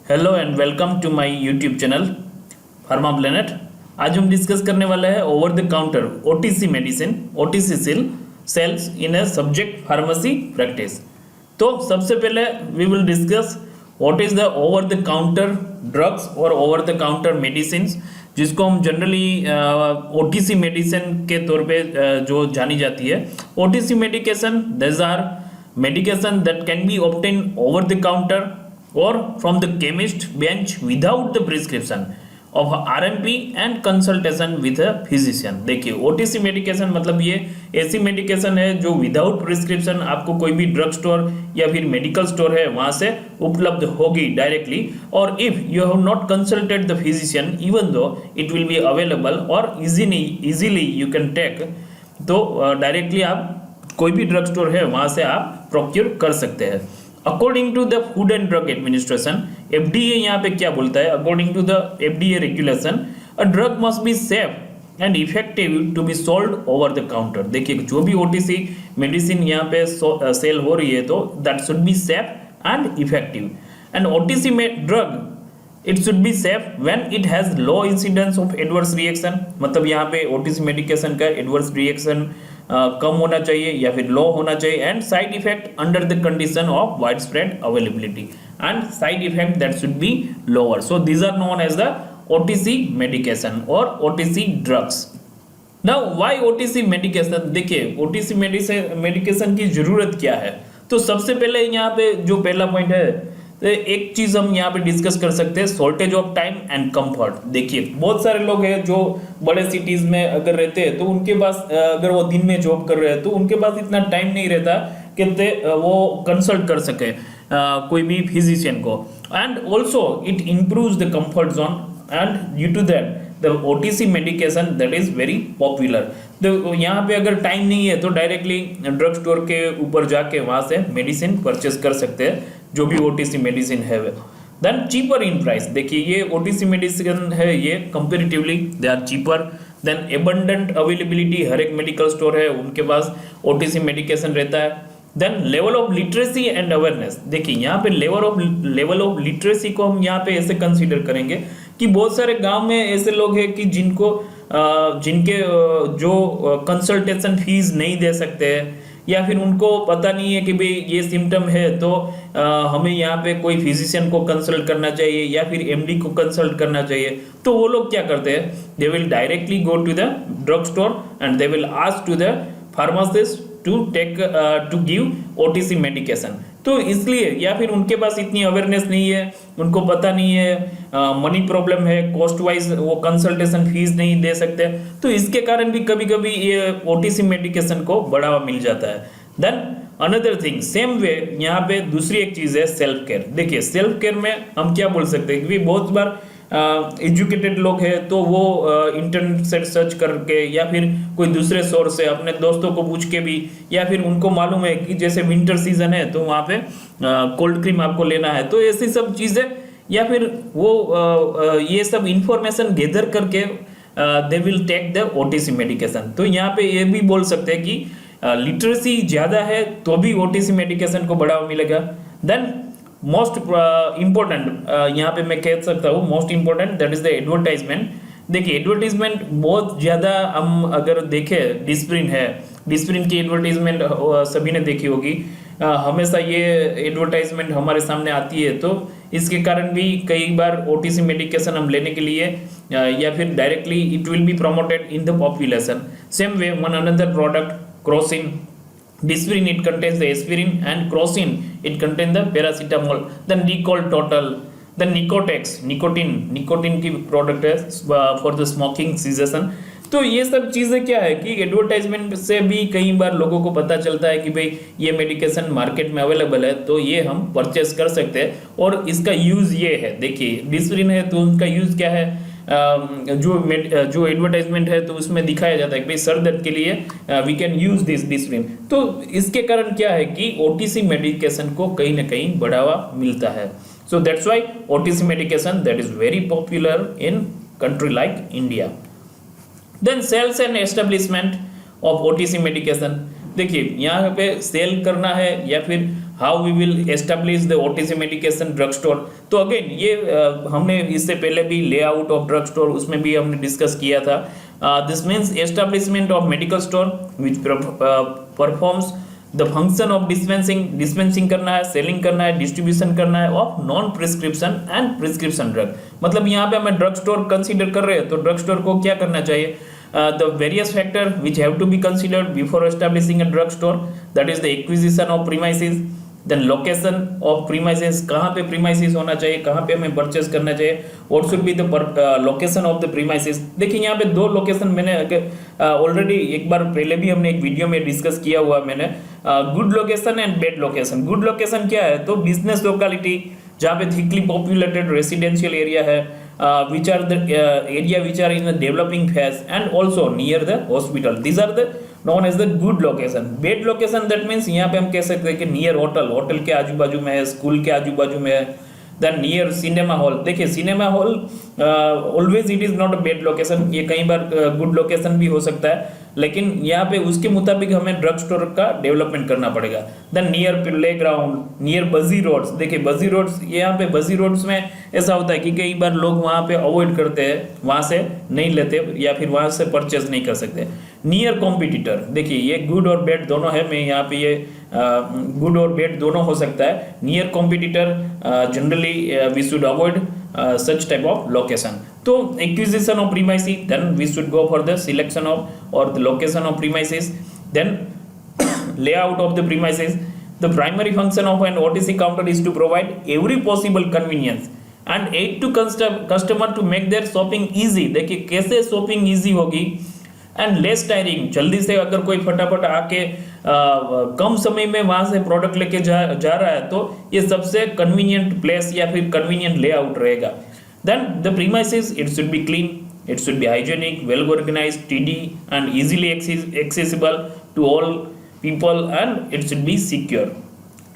Hello and welcome to my YouTube channel Pharmaplanet. आज हम discuss करने वाले हैं over the counter OTC medicine OTC sales in a subject pharmacy practice. तो सबसे पहले we will discuss what is the over the counter drugs और over the counter medicine, जिसको हम जनरली ओटीसी मेडिसिन के तौर पे जो जानी जाती है। OTC medication these are medication that can be obtained over the counter or from the chemist bench without the prescription of RMP and consultation with a physician। देखिए OTC मेडिकेशन मतलब ये ऐसी मेडिकेशन है जो विदाउट प्रिस्क्रिप्शन आपको कोई भी drug store या फिर मेडिकल स्टोर है वहां से उपलब्ध होगी डायरेक्टली, और if you have not consulted the physician even though it will be available और इजीली यू कैन टेक, तो डायरेक्टली आप कोई भी ड्रग स्टोर है वहां से आप प्रोक्योर कर सकते हैं। According to the food and drug administration FDA यहाँ पे क्या बोलता है, according to the FDA regulation a drug must be safe and effective to be sold over the counter. देखिए जो भी ओटीसी मेडिसिन यहाँ पे सेल हो रही है तो that should be safe and effective. And OTC में drug it should be safe when it has low incidence of adverse reaction, मतलब यहाँ पे ओटीसी मेडिकेशन का एडवर्स रिएक्शन कम होना चाहिए या फिर लो होना चाहिए, and side effect under the condition of widespread availability and side effect that should be lower. So these are known as the OTC medication और OTC drugs. Now why OTC medication? देखिए OTC medication की जरूरत क्या है, तो सबसे पहले यहाँ पे जो पहला पॉइंट है, तो एक चीज हम यहाँ पे डिस्कस कर सकते हैं, shortage of time and comfort. देखिए बहुत सारे लोग हैं जो बड़े सिटीज में अगर रहते हैं तो उनके पास अगर वो दिन में जॉब कर रहे हैं तो उनके पास इतना टाइम नहीं रहता कि वो कंसल्ट कर सके कोई भी फिजिशियन को, and also it improves the comfort zone and due to that the OTC medication that is very popular. तो यहाँ पे अगर टाइम नहीं है तो डायरेक्टली ड्रग स्टोर के ऊपर जाके वहां से मेडिसिन परचेस कर सकते हैं जो भी ओटीसी मेडिसिन है। देन चीपर इन प्राइस, देखिए ये ओटीसी मेडिसिन है ये comparatively they are cheaper. Then abundant availability, हर एक मेडिकल स्टोर है उनके पास ओटीसी मेडिकेशन रहता है। Then level of literacy and awareness, देखिए यहाँ पे लेवल ऑफ लिटरेसी को हम यहाँ पे ऐसे कंसीडर करेंगे कि बहुत सारे गांव में ऐसे लोग हैं कि जिनके जो कंसल्टेशन फीस नहीं दे सकते हैं, या फिर उनको पता नहीं है कि भाई ये सिम्टम है तो हमें यहाँ पे कोई फिजिशियन को कंसल्ट करना चाहिए या फिर एमडी को कंसल्ट करना चाहिए। तो वो लोग क्या करते हैं, they will directly go to the drug store and they will ask to the pharmacist to give OTC medication. तो इसलिए या फिर उनके पास इतनी अवेयरनेस नहीं है, उनको पता नहीं है, मनी प्रॉब्लम है, कॉस्ट वाइज वो कंसल्टेशन फीस नहीं दे सकते, तो इसके कारण भी कभी कभी ये ओटीसी मेडिकेशन को बढ़ावा मिल जाता है। Then another thing same way यहाँ पे दूसरी एक चीज है सेल्फ केयर। देखिए सेल्फ केयर में हम क्या बोल सकते हैं कि बहुत बार एजुकेटेड लोग हैं तो वो इंटरनेट से सर्च करके या फिर कोई दूसरे सोर्स से अपने दोस्तों को पूछ के भी, या फिर उनको मालूम है कि जैसे विंटर सीजन है तो वहाँ पे कोल्ड क्रीम आपको लेना है, तो ऐसी सब चीजें या फिर वो ये सब इंफॉर्मेशन गैदर करके they will take the OTC medication. तो यहाँ पे ये भी बोल सकते हैं कि लिटरेसी ज्यादा है तो भी ओटीसी मेडिकेशन को बढ़ावा मिलेगा। देन मोस्ट इम्पोर्टेंट यहाँ पे मैं कह सकता हूँ most important that is the advertisement. देखिए एडवर्टाइजमेंट बहुत ज़्यादा हम अगर देखें, डिस्प्रिन की एडवर्टाइजमेंट सभी ने देखी होगी, हमेशा ये एडवर्टाइजमेंट हमारे सामने आती है, तो इसके कारण भी कई बार ओटीसी मेडिकेशन हम लेने के लिए या फिर directly it will be promoted in the population. Same way one another product Crocin, Dispirin it contains the aspirin, and crocin it contains the paracetamol. Then Recall Total, then Nicotex, nicotine की product है for the smoking cessation. तो ये सब चीज़ें क्या है कि advertisement से भी कई बार लोगों को पता चलता है कि भाई ये मेडिकेशन मार्केट में अवेलेबल है तो ये हम परचेस कर सकते हैं, और इसका यूज़ ये है। देखिए डिस्प्रिन है तो उनका यूज़ क्या है, जो एडवर्टाइजमेंट है तो उसमें दिखाया जाता है कि भाई सर दर्द के लिए we can use this Disprin. तो इसके कारण क्या है कि ओटीसी मेडिकेशन को कहीं ना कहीं बढ़ावा मिलता है। So that's why OTC medication that is very popular in country like India. Then sales and establishment of OTC medication, देखिए यहाँ पे सेल करना है या फिर how we will establish the OTC medication drug store. तो अगेन ये हमने इससे पहले भी लेआउट ऑफ ड्रग स्टोर उसमें भी हमने डिस्कस किया था। This means establishment of medical store which performs the function of dispensing करना है, सेलिंग करना है, डिस्ट्रीब्यूशन करना है of non prescription and prescription drug. मतलब यहाँ पे हमें ड्रग स्टोर कंसीडर कर रहे हैं तो ड्रग स्टोर को क्या करना चाहिए? The various factors which have to be considered before establishing a drug store, that is the acquisition of premises, then location of premises, कहाँ पे premises होना चाहिए, कहाँ पे हमें परचेस करना चाहिए, what should be the location of the premises। देखिए यहाँ पे दो लोकेशन मैंने ऑलरेडी एक बार पहले भी हमने एक वीडियो में डिस्कस किया हुआ मैंने, good location and bad location. Good location क्या है? तो बिजनेस लोकेलिटी जहाँ पे थिकली पॉपुलेटेड रेसिडेंशियल एरिया है, which are the area which are in a developing phase and also near the hospital, these are the known as the good location। bad location that means यहाँ पे हम कह सकते हैं कि near hotel के आजू बाजू में है, स्कूल के आजू बाजू में है, देन नियर सिनेमा हॉल। देखिए cinema hall always it is not a bad location, ये कई बार गुड लोकेशन भी हो सकता है, लेकिन यहाँ पे उसके मुताबिक हमें ड्रग स्टोर का डेवलपमेंट करना पड़ेगा। Then near play ground, near busy roads. देखिए बजी रोड्स, यहाँ पे बजी रोड्स में ऐसा होता है कि कई बार लोग वहाँ पे अवॉइड करते हैं, वहाँ से नहीं लेते या फिर वहाँ से परचेज नहीं कर सकते। नियर कॉम्पिटिटर, देखिए ये गुड और बैड दोनों है, मैं यहाँ पे ये गुड और बैड दोनों हो सकता है। Near competitor generally we should avoid such type of location। तो acquisition of premises, then we should go for the selection of or the location of premises, then layout of the premises। The primary function of an OTC counter is to provide every possible convenience and aid to customer to make their shopping easy। देखिए कैसे shopping easy होगी and less tiring, जल्दी से अगर कोई फटाफट आके कम समय में वहां से प्रोडक्ट लेके जा रहा है तो ये सबसे कन्वीनियंट प्लेस या फिर कन्वीनियंट लेआउट रहेगा। Then the premises, it should be clean, it should be hygienic, well organised, tidy and easily accessible to all people and it should be secure.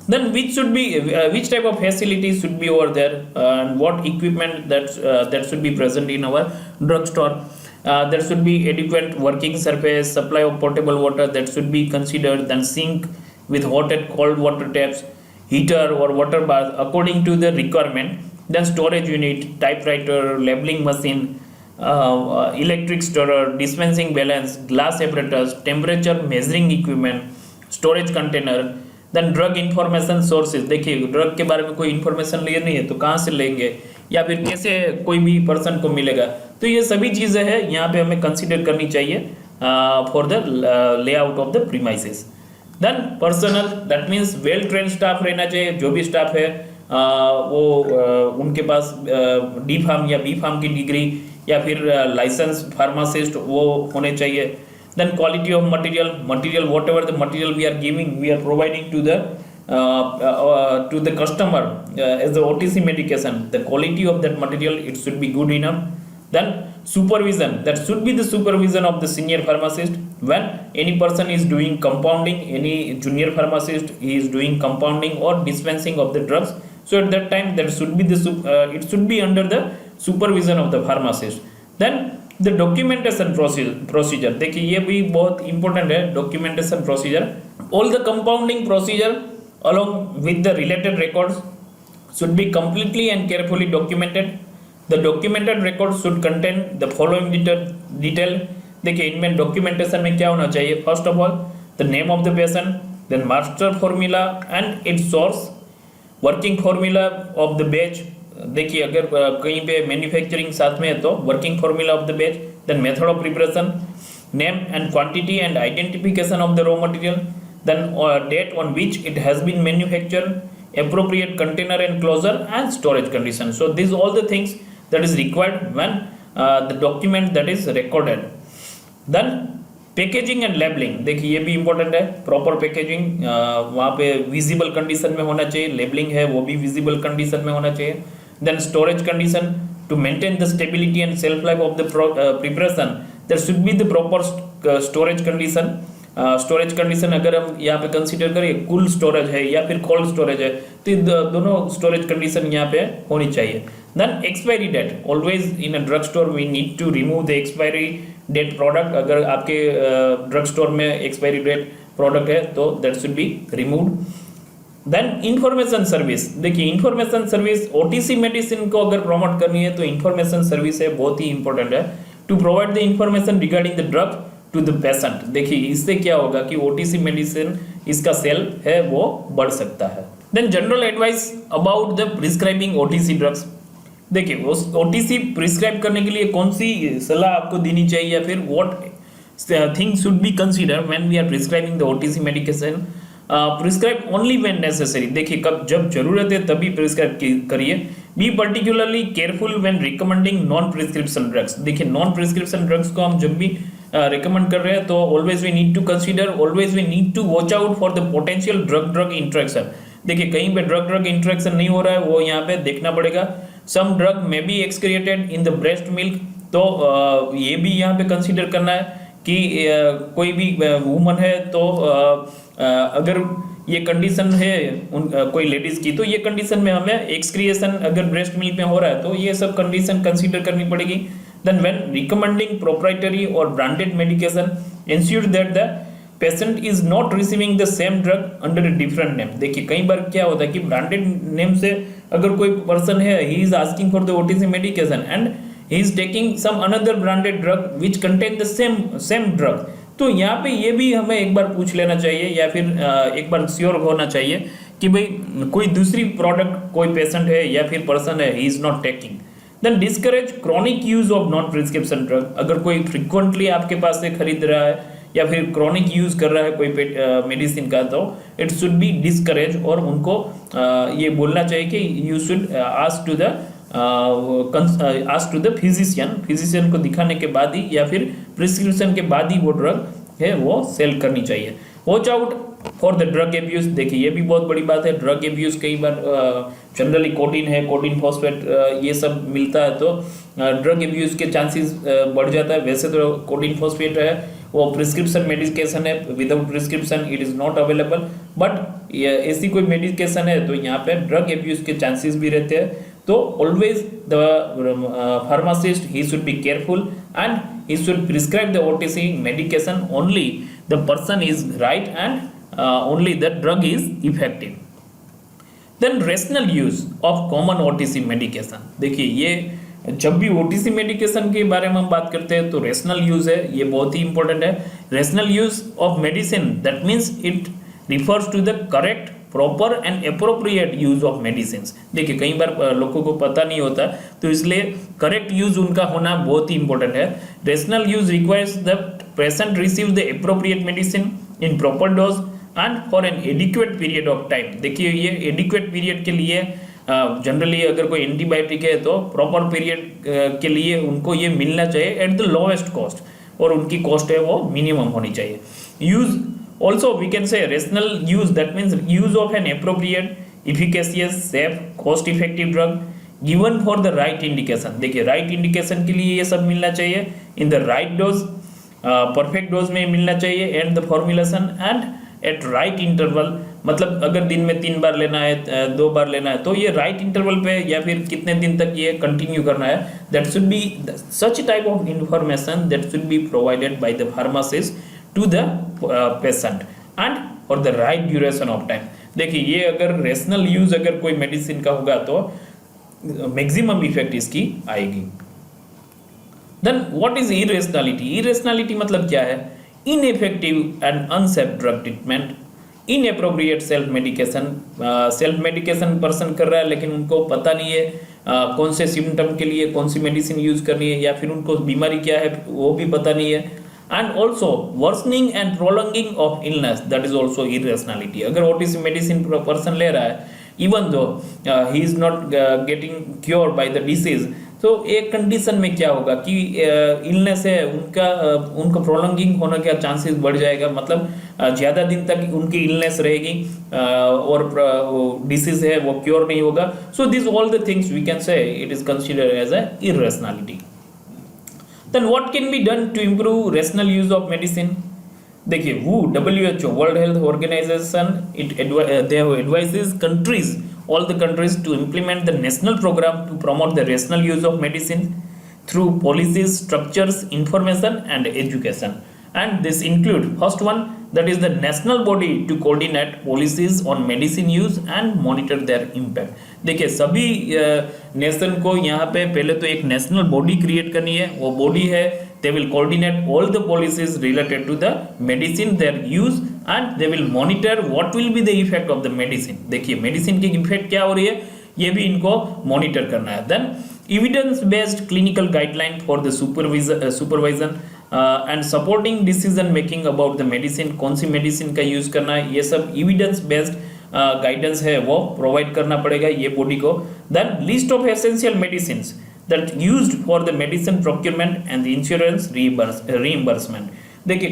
Then which type of facilities should be over there and what equipment that should be present in our drugstore? There should be adequate working surface, supply of potable water that should be considered, then sink with hot and cold water taps, heater or water bath according to the requirement, then storage unit, typewriter, labeling machine, electric storer, dispensing balance, glass apparatus, temperature measuring equipment, storage container, then drug information sources. देखिए drug के बारे में कोई information लेनी है तो कहाँ से लेंगे या फिर कैसे कोई भी पर्सन को मिलेगा, तो ये सभी चीज़ें हैं यहाँ पे हमें कंसीडर करनी चाहिए for the layout of the premises. Then personal, that means well train staff रहना चाहिए, जो भी स्टाफ है वो उनके पास डी फार्म या बी फार्म की डिग्री या फिर लाइसेंस फार्मासिस्ट वो होने चाहिए। Then quality of material, whatever the material we are giving, we are providing to the customer as the OTC medication, the quality of that material, it should be good enough. Then supervision, that should be the supervision of the senior pharmacist when any person is doing compounding, any junior pharmacist is doing compounding or dispensing of the drugs, so at that time that should be it should be under the supervision of the pharmacist। Then the documentation procedure, देखिए ये भी बहुत important है, documentation procedure. All the compounding procedure along with the related records should be completely and carefully documented। The documented records should contain the following detail। देखिए इनमें documentation में क्या होना चाहिए? First of all the name of the patient, then master formula and its source, working formula of the batch. देखिए अगर कहीं पे मैन्युफैक्चरिंग साथ में है तो working formula of the batch, then method of preparation, name and quantity and identification of the raw material, then date on which it has been manufactured, appropriate container and closure and storage condition। So these all the things that is required when the document that is recorded। Then packaging and labelling, देखिए ये भी important है, proper packaging वहाँ पे visible condition में होना चाहिए, labelling है वो भी विजिबल कंडीशन में होना चाहिए। Then storage condition, to maintain the stability and shelf life of the preparation there should be the proper storage condition. Storage condition अगर हम यहाँ पे कंसीडर करें कूल स्टोरेज है या फिर कोल्ड स्टोरेज है तो दोनों स्टोरेज कंडीशन यहाँ पे होनी चाहिए। Then expiry date, always in a drug store we need to remove the expiry date product. अगर आपके ड्रग स्टोर में एक्सपायरी डेट प्रोडक्ट है तो that should be removed. Then information service, देखिए इंफॉर्मेशन सर्विस ओटीसी मेडिसिन को अगर promote करनी है तो इंफॉर्मेशन सर्विस है, बहुत ही इंपॉर्टेंट है, to provide the information regarding the drug to the patient. देखिए इससे क्या होगा कि ओटीसी मेडिसिन इसका सेल है वो बढ़ सकता है। Then general advice about the prescribing OTC drugs, देखिए उस ओटीसी प्रिस्क्राइब करने के लिए कौन सी सलाह आपको देनी चाहिए, या फिर what things should be consider when we are prescribing the OTC medication. Prescribe only when necessary, देखिए कब जब जरूरत है तभी प्रिस्क्राइब करिए। Be particularly careful when recommending non prescription drugs, देखिए नॉन प्रिस्क्रिप्शन ड्रग्स को हम जब भी रिकमेंड कर रहे हैं तो always we need to consider, always we need to watch out for the potential drug interaction. देखिए कहीं पे ड्रग इंटरेक्शन नहीं हो रहा है वो यहाँ पे देखना पड़ेगा। Some drug may be excreted in the breast milk, तो ये भी यहाँ पे कंसीडर करना है कि कोई भी वुमन है तो अगर ये कंडीशन है कोई लेडीज की, तो ये कंडीशन में हमें एक्सक्रिएशन अगर ब्रेस्ट मिल्क में हो रहा है तो ये सब कंडीशन कंसीडर करनी पड़ेगी। देन व्हेन रिकमेंडिंग प्रोप्राइटरी और branded medication ensure that the patient is not receiving the same drug under a different name. देखिए कई बार क्या होता है कि ब्रांडेड नेम से अगर कोई पर्सन है, he is asking for the OTC medication and he is taking some another branded drug which contain the same drug, तो यहाँ पे ये भी हमें एक बार पूछ लेना चाहिए या फिर एक बार श्योर होना चाहिए कि भाई कोई दूसरी प्रोडक्ट कोई पेशेंट है या फिर पर्सन है he is not taking. Then discourage chronic use of non prescription drug, अगर कोई फ्रिक्वेंटली आपके पास से खरीद रहा है या फिर क्रॉनिक यूज कर रहा है कोई मेडिसिन का, तो इट शुड बी डिस्करेज, और उनको ये बोलना चाहिए कि you should ask to the physician को दिखाने के बाद ही या फिर प्रिस्क्रिप्शन के बाद ही वो ड्रग है वो सेल करनी चाहिए। Watch out for the drug abuse, देखिए ये भी बहुत बड़ी बात है। ड्रग एब्यूज कई बार जनरली कोडिन है, कोडिन फॉस्फेट ये सब मिलता है तो ड्रग एब्यूज के चांसेस बढ़ जाता है। वैसे तो कोडिन फॉस्फेट है वो प्रिस्क्रिप्शन मेडिकेशन है, without prescription it is not available, but ऐसी कोई मेडिकेशन है तो यहाँ पे ड्रग एब्यूज के चांसेस भी रहते हैं। तो always the pharmacist he should be careful and he should prescribe the OTC medication only the person is right and only the drug is effective. Then rational use of common OTC medication, देखिए ये जब भी OTC medication के बारे में हम बात करते हैं तो rational use है, ये बहुत ही important है। rational use of medicine that means it refers to the correct proper and appropriate use of medicine. देखिए कई बार लोगों को पता नहीं होता तो इसलिए करेक्ट यूज उनका होना बहुत ही इंपॉर्टेंट है। Rational use requires the patient receive the appropriate medicine in proper dose and for an adequate period of time. देखिए ये एडिक्वेट पीरियड के लिए जनरली अगर कोई एंटीबायोटिक है तो प्रॉपर पीरियड के लिए उनको ये मिलना चाहिए एट द लोएस्ट कॉस्ट, और उनकी कॉस्ट है वो मिनिमम होनी चाहिए। Use also we can say rational use, that means use of an appropriate, efficacious, safe, cost effective drug given for the right indication। देखिए right indication के लिए ये सब मिलना चाहिए, in the right dose, perfect dose में मिलना चाहिए, and the formulation and at right interval, मतलब अगर दिन में 3 बार लेना है 2 बार लेना है तो ये राइट इंटरवल पे या फिर कितने दिन तक ये कंटिन्यू करना है, that should be such type of information that should be provided by the pharmacist to the patient and for the right duration of time. देखिए ये अगर रेशनल यूज अगर कोई मेडिसिन का होगा तो मैक्सिमम इफेक्ट इसकी आएगी। Then what is irrationality? Irrationality मतलब क्या है? Ineffective and unsafe drug treatment, inappropriate self medication person कर रहा है लेकिन उनको पता नहीं है कौन से सिम्टम के लिए कौन सी मेडिसिन यूज करनी है, या फिर उनको बीमारी क्या है वो भी पता नहीं है। And also worsening and prolonging of illness, that is also irrationality. अगर ओटीसी मेडिसिन पर्सन ले रहा है even though he is not getting cure by the disease, तो एक कंडीशन में क्या होगा कि इलनेस है उनका प्रोलॉन्गिंग होने का चांसेस बढ़ जाएगा, मतलब ज़्यादा दिन तक उनकी इलनेस रहेगी और डिसीज है वो क्योर नहीं होगा। So this all the things we can say it is considered as a irrationality. Then what can be done to improve rational use of medicine? देखिए WHO World Health Organization they have advises countries, all the countries to implement the national program to promote the rational use of medicine through policies, structures, information and education। and this include first one, that is the national body to coordinate policies on medicine use and monitor their impact. देखिए सभी nation को यहाँ पे पहले तो एक national body create करनी है, वो बॉडी है they will coordinate all the policies related to the medicine their use and they will monitor what will be the effect of the medicine. देखिए मेडिसिन की इफेक्ट क्या हो रही है ये भी इनको मॉनिटर करना है. Then evidence based clinical guideline for the supervision and supporting decision making about the medicine, कौन सी मेडिसिन का यूज करना है, ये सब evidence based गाइडेंस है वो प्रोवाइड करना पड़ेगा ये बॉडी को. Then list of essential medicines that used for the medicine procurement and the insurance reimbursement. देखिए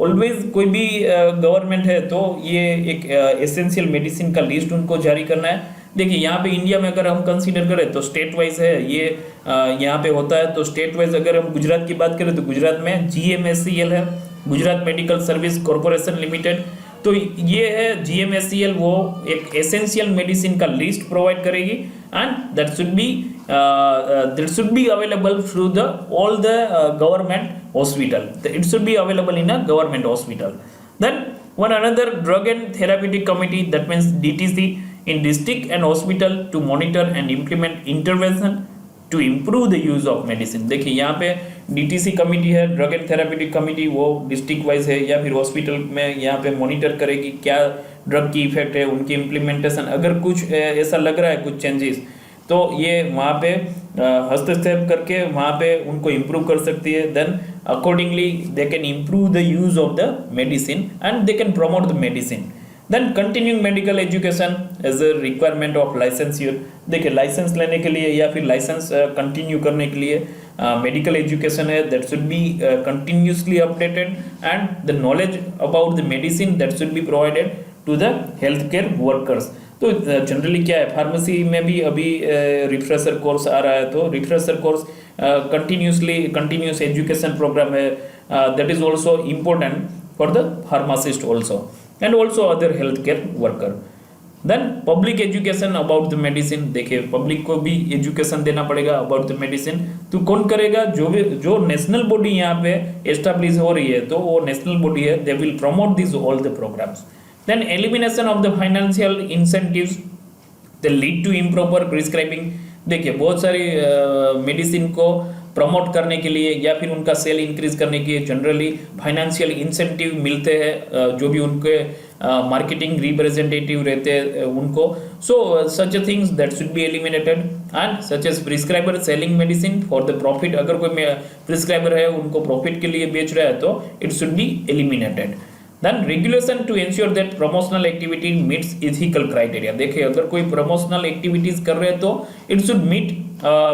ऑलवेज कोई भी गवर्नमेंट है तो ये एक एसेंशियल मेडिसिन का लिस्ट उनको जारी करना है. देखिए यहाँ पे इंडिया में अगर हम कंसीडर करें तो स्टेट वाइज है ये यहाँ पे होता है. तो स्टेट वाइज अगर हम गुजरात की बात करें तो गुजरात में GMSCL है, Gujarat medical service corporation limited. तो ये है GMSCL, वो एक एसेंशियल मेडिसिन का लिस्ट प्रोवाइड करेगी and that should be available through the all the government hospital. It should be available in a government hospital. Then one another drug and therapeutic committee, that means DTC, in district and hospital to monitor and implement intervention to improve the use of medicine. देखिए यहाँ पे DTC committee है, drug and therapeutic committee, वो district wise है या फिर hospital में यहाँ पे मॉनिटर करेगी क्या ड्रग की इफेक्ट है, उनकी इम्प्लीमेंटेशन, अगर कुछ ऐसा लग रहा है कुछ चेंजेस तो ये वहाँ पे हस्तक्षेप करके वहाँ पे उनको इम्प्रूव कर सकती है. Then accordingly they can improve the use of the medicine and they can promote the medicine. Then continuing medical education as a requirement of licensure. देखिए लाइसेंस लेने के लिए या फिर लाइसेंस कंटिन्यू करने के लिए मेडिकल एजुकेशन है, that should be continuously updated and the knowledge about the medicine that should be provided to the health care workers. तो जनरली क्या है फार्मेसी में भी अभी रिफ्रेशर कोर्स आ रहा है, तो refresher course continuous education programme है, that is also important for the pharmacist also and also other health care worker. Then public education about the medicine. देखिए पब्लिक को भी एजुकेशन देना पड़ेगा अबाउट द मेडिसिन. तो कौन करेगा, जो नेशनल बॉडी यहाँ पे एस्टैब्लिश हो रही है तो वो नेशनल बॉडी है, they will promote this all the programmes. Then elimination of the financial incentives that lead to improper prescribing. देखिए बहुत सारी मेडिसिन को प्रमोट करने के लिए या फिर उनका सेल इंक्रीज करने के लिए जनरली फाइनेंशियल इंसेंटिव मिलते हैं जो भी उनके मार्केटिंग रिप्रेजेंटेटिव रहते हैं उनको. So such things that should be eliminated and such as prescriber selling medicine for the profit. अगर कोई प्रिस्क्राइबर है उनको प्रॉफिट के लिए बेच रहा है तो it should be eliminated. Then regulation to ensure that promotional activity meets ethical criteria. देखिए अगर कोई promotional activities कर रहे हैं तो it should meet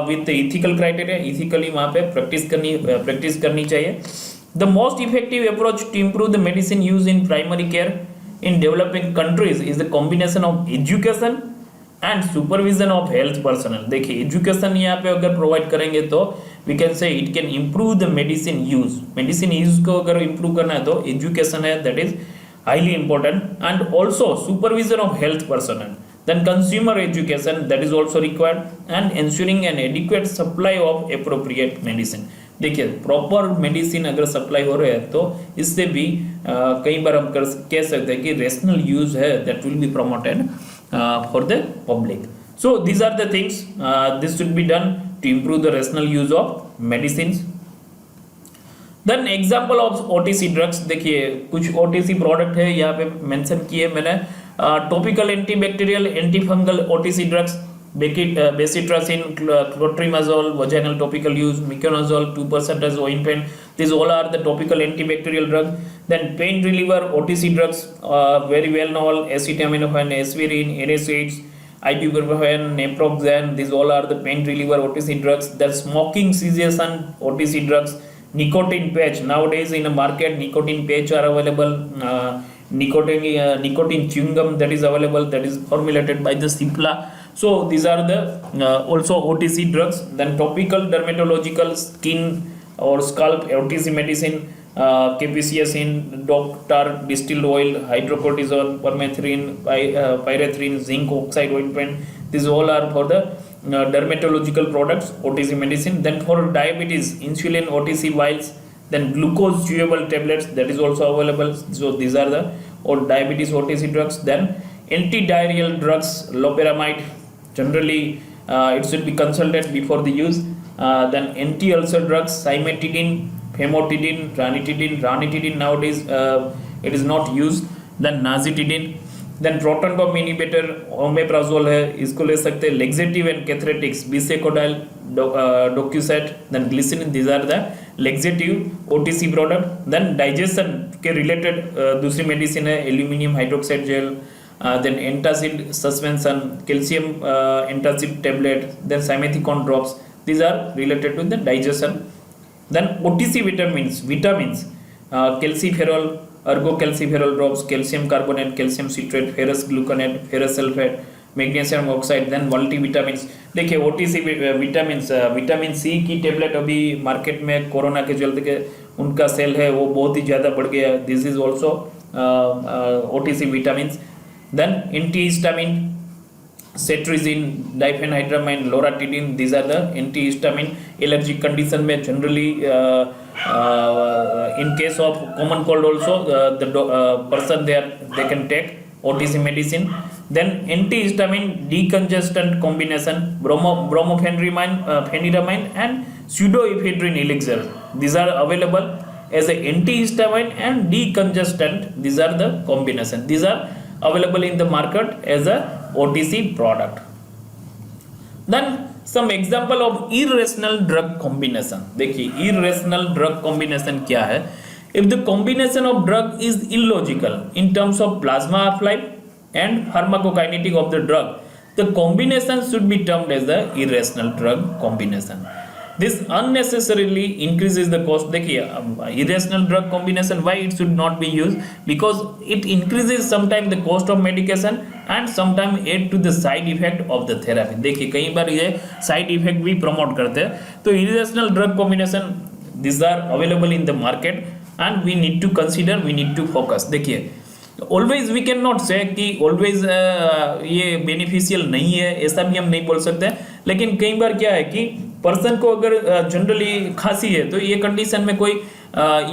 with the ethical criteria. ethically वहाँ पे practice करनी चाहिए. The most effective approach to improve the medicine use in primary care in developing countries is the combination of education and supervision of health personnel. देखिए education यहाँ पे अगर provide करेंगे तो we can say it can improve the medicine use. medicine use को अगर improve करना है तो education है, that is highly important, and also supervision of health personnel. Then consumer education, that is also required, and ensuring an adequate supply of appropriate medicine. देखिए proper medicine अगर supply हो रहे हैं तो इससे भी कई बार हम कह सकते हैं कि रेशनल यूज है, that will be promoted for the public. So these are the things this should be done to improve the rational use of medicines. Then example of OTC drugs. देखिए कुछ OTC प्रोडक्ट है यहाँ पे mention किए मैंने. Topical antibacterial antifungal OTC drugs, bacitracin, clotrimazole vaginal topical use, miconazole 2% as ointment. These all are the topical antibacterial drugs. Then pain reliever OTC drugs, very well known, acetaminophen, aspirin, NSAIDs, ibuprofen, naproxen. These all are the pain reliever OTC drugs. The smoking cessation OTC drugs. Nicotine patch, nowadays in the market nicotine patch are available. Nicotine chewing gum that is available, that is formulated by the Cipla. So these are the also OTC drugs. Then topical dermatological skin or scalp OTC medicine, capsaicin, doctor distilled oil, hydrocortisone, permethrin, pyrethrin, zinc oxide ointment. These all are for the dermatological products, OTC medicine. Then for diabetes, insulin OTC vials, then glucose chewable tablets, that is also available. So these are the or diabetes OTC drugs. Then anti-diarrheal drugs, loperamide, generally it should be consulted before the use. Then anti-ulcer drugs, cimetidine, famotidine, ranitidine nowadays it is not used. Then nazitidine, then proton pump inhibitor, omeprazole है, इसको ले सकते हैं. Laxative and catharetics, bisacodyl, docusat, then glycerin, these are the laxative OTC product. Then digestion के related दूसरी medicine है aluminium hydroxide gel, then antacid suspension, calcium antacid tablet, then simethicone drops, these are related to the digestion. Then OTC vitamins, calciferol, ergocalciferol drops, calcium carbonate, calcium citrate, ferrous gluconate, ferrous sulfate, magnesium oxide, then multivitamins. देखिए OTC vitamins, vitamin C की tablet अभी market में corona के चलते के उनका cell है वो बहुत ही ज़्यादा बढ़ गया. This is also OTC vitamins. Then antihistamine, cetirizine, diphenhydramine, loratadine, these are the antihistamine. Allergic condition में generally in case of common cold also the person they can take OTC medicine. Then antihistamine decongestant combination, bromophenramine, phenyramine and pseudoephedrine elixir, these are available as a antihistamine and decongestant. These are the combination, these are available in the market as a OTC product. Then some example of irrational drug combination. देखिए irrational drug combination क्या है? If the combination of drug is illogical in terms of plasma half-life and pharmacokinetic of the drug, the combination should be termed as the irrational drug combination. This unnecessarily increases the cost. देखिए irrational drug combination, why it should not be used? Because it increases sometimes the cost of medication and sometimes add to the side effect of the therapy. देखिए कई बार ये side effect भी promote करते हैं. तो irrational drug combination, these are available in the market and we need to consider, we need to focus. देखिए always we can not से कि ऑलवेज ये बेनिफिशियल नहीं है, ऐसा भी हम नहीं बोल सकते. लेकिन कई बार क्या है कि पर्सन को अगर जनरली खांसी है तो ये कंडीशन में कोई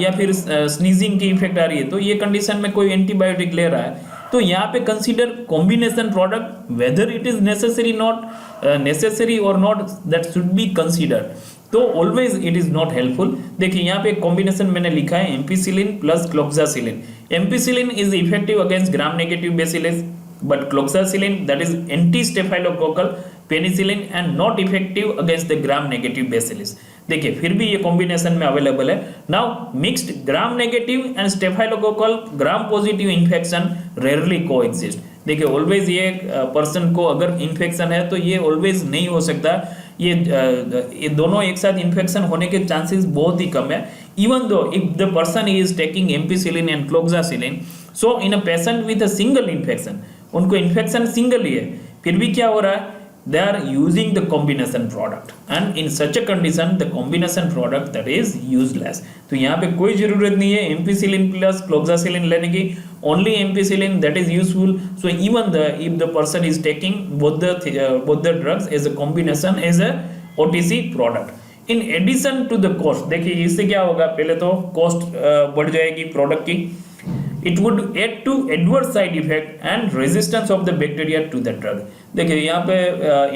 या फिर स्नीजिंग की इफेक्ट आ रही है तो ये कंडीशन में कोई एंटीबायोटिक ले रहा है, तो यहाँ पे consider combination product, whether it is necessary or not, that should be consider. तो always it is not helpful. देखिए यहाँ पे कॉम्बिनेशन मैंने लिखा है ampicillin plus cloxacillin. Ampicillin is effective against gram negative bacillus, but cloxacillin that is anti staphylococcal penicillin and not effective against the gram negative bacillus. देखिए फिर भी ये कॉम्बिनेशन में अवेलेबल है. Now mixed gram negative and staphylococcal gram positive infection rarely coexist. देखिए always ये person को अगर इन्फेक्शन है तो ये ऑलवेज नहीं हो सकता. ये दोनों एक साथ इन्फेक्शन होने के चांसेस बहुत ही कम है. Even though if the person is taking ampicillin and cloxacillin, so in a patient with a single infection, उनको इन्फेक्शन सिंगल ही है, फिर भी क्या हो रहा है, they are using the combination product and in such a condition the combination product that is useless. तो यहाँ पे कोई जरूरत नहीं है एम्पिसिलिन प्लस क्लोक्सासिलिन लेने की, only ampicillin that is useful. So even if the person is taking both the drugs as a combination as a OTC product. In addition to the cost, देखिए इससे क्या होगा, पहले तो cost बढ़ जाएगी प्रोडक्ट की. It would add to adverse side effect and resistance of the bacteria to the drug. देखिए यहाँ पे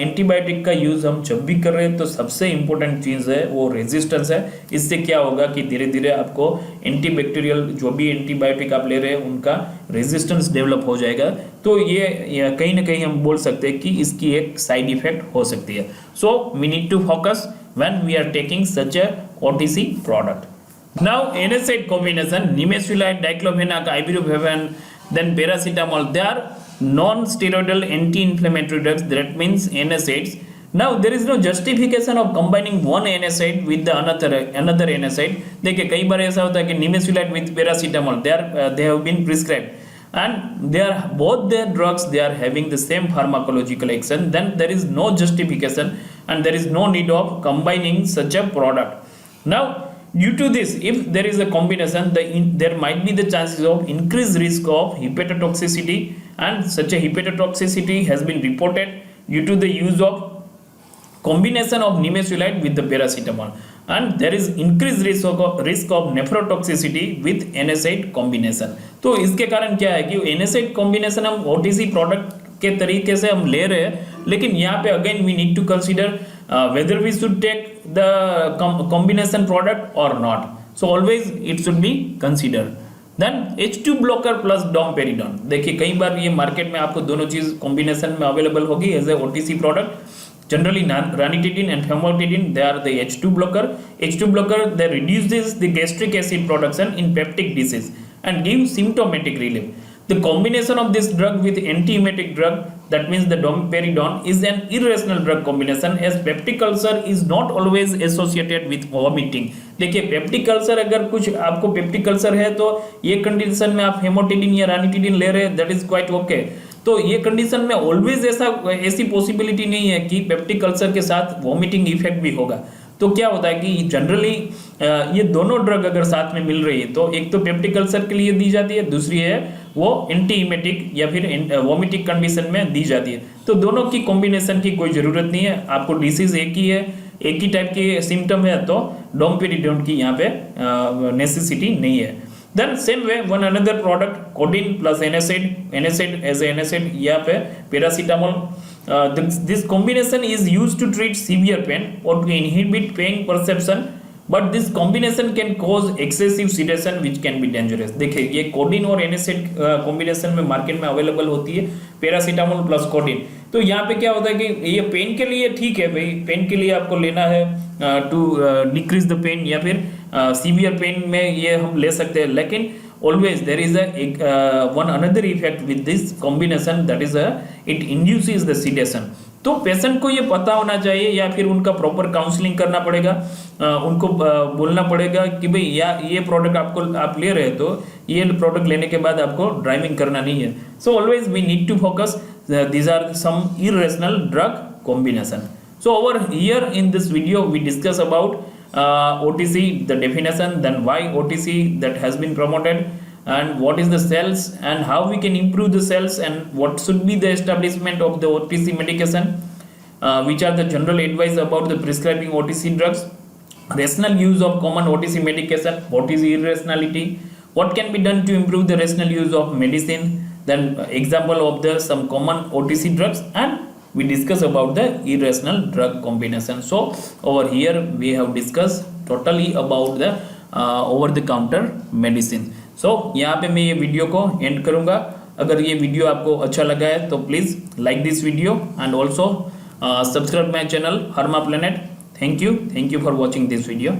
एंटीबायोटिक का यूज हम जब भी कर रहे हैं तो सबसे इम्पोर्टेंट चीज़ है वो रेजिस्टेंस है. इससे क्या होगा कि धीरे धीरे आपको एंटीबैक्टीरियल जो भी एंटीबायोटिक आप ले रहे हैं उनका रेजिस्टेंस डेवलप हो जाएगा. तो ये कहीं ना कहीं हम बोल सकते हैं कि इसकी एक साइड इफेक्ट हो सकती है. So we need to focus when we are taking such a OTC product. Now NSAID combination, nimesulide, diclofenac, ibuprofen, then paracetamol, they are non-steroidal anti-inflammatory drugs. That means NSAIDs. Now there is no justification of combining one NSAID with the another NSAID. देखिए कई बार ऐसा होता है कि nimesulide with paracetamol they have been prescribed and they are both their drugs, they are having the same pharmacological action. Then there is no justification and there is no need of combining such a product. Now due to this, if there is a combination, there might be the chances of increased risk of hepatotoxicity, and such a hepatotoxicity has been reported due to the use of combination of nimesulide with the paracetamol. and there is increased risk of nephrotoxicity with NSAID combination. तो इसके कारण क्या है कि NSAID combination हम OTC product के तरीके से हम ले रहे हैं, लेकिन यहाँ पे again we need to consider whether we should take the combination product or not. So always it should be considered. Then H2 blocker plus domperidone. देखिए कई बार ये मार्केट में आपको दोनों चीज कॉम्बिनेशन में अवेलेबल होगी as a OTC product. Generally, ranitidine and famotidine, they are the H2 blocker. H2 blocker, they reduces the gastric acid production in peptic disease and give symptomatic relief. The combination of this drug with anti-emetic drug, that means the domperidone, is an irrational drug combination as peptic ulcer is not always associated with vomiting. देखिए peptic ulcer, अगर कुछ आपको peptic ulcer है तो ये condition में आप हेमोटिडिन या रानिटिडिन ले रहे हैं, दैट इज क्वाइट ओके. तो ये कंडीशन में ऑलवेज ऐसी पॉसिबिलिटी नहीं है कि पेप्टिक अल्सर के साथ वॉमिटिंग इफेक्ट भी होगा. तो क्या होता है कि जनरली ये दोनों ड्रग अगर साथ में मिल रही है तो एक तो पेप्टिक अल्सर के लिए दी जाती है, दूसरी है वो एंटीइमेटिक या फिर वॉमिटिक कंडीशन में दी जाती है. तो दोनों की कॉम्बिनेशन की कोई जरूरत नहीं है. आपको डिसीज एक ही है, एक ही टाइप की सिम्टम है, तो डोम्पेरिडोन की यहाँ पे नेसेसिटी नहीं है. Then same way one another product codeine plus NSAID as a NSAID या पे paracetamol. This combination is used to treat severe pain or to inhibit pain perception, but this combination can cause excessive sedation which can be dangerous. देखिए ये coding और NSAID combination में market में available होती है, paracetamol plus coding. तो यहाँ पे क्या होता है कि ये पेन के लिए ठीक है भाई, पेन के लिए आपको लेना है टू डिक्रीज द पेन या फिर सीवियर पेन में ये हम ले सकते हैं, लेकिन always there is one another effect with this combination, that is it induces the sedation. तो पेशेंट को ये पता होना चाहिए या फिर उनका प्रॉपर काउंसलिंग करना पड़ेगा, उनको बोलना पड़ेगा कि भाई ये प्रोडक्ट आप ले रहे हैं तो ये प्रोडक्ट लेने के बाद आपको ड्राइविंग करना नहीं है. So always we need to focus, these are some irrational drug combination. So over here in this video we discuss about OTC, the definition, then why OTC that has been promoted, and what is the sales and how we can improve the sales, and what should be the establishment of the OTC medication, which are the general advice about the prescribing OTC drugs, rational use of common OTC medication, what is irrationality, what can be done to improve the rational use of medicine, then example of the some common OTC drugs, and we discuss about the irrational drug combination. So over here we have discussed totally about the over the counter medicine. So यहाँ पे मैं ये video को and करूँगा. अगर ये video आपको अच्छा लगा है तो please like this video and also subscribe my channel Pharmaplanet. Thank you for watching this video.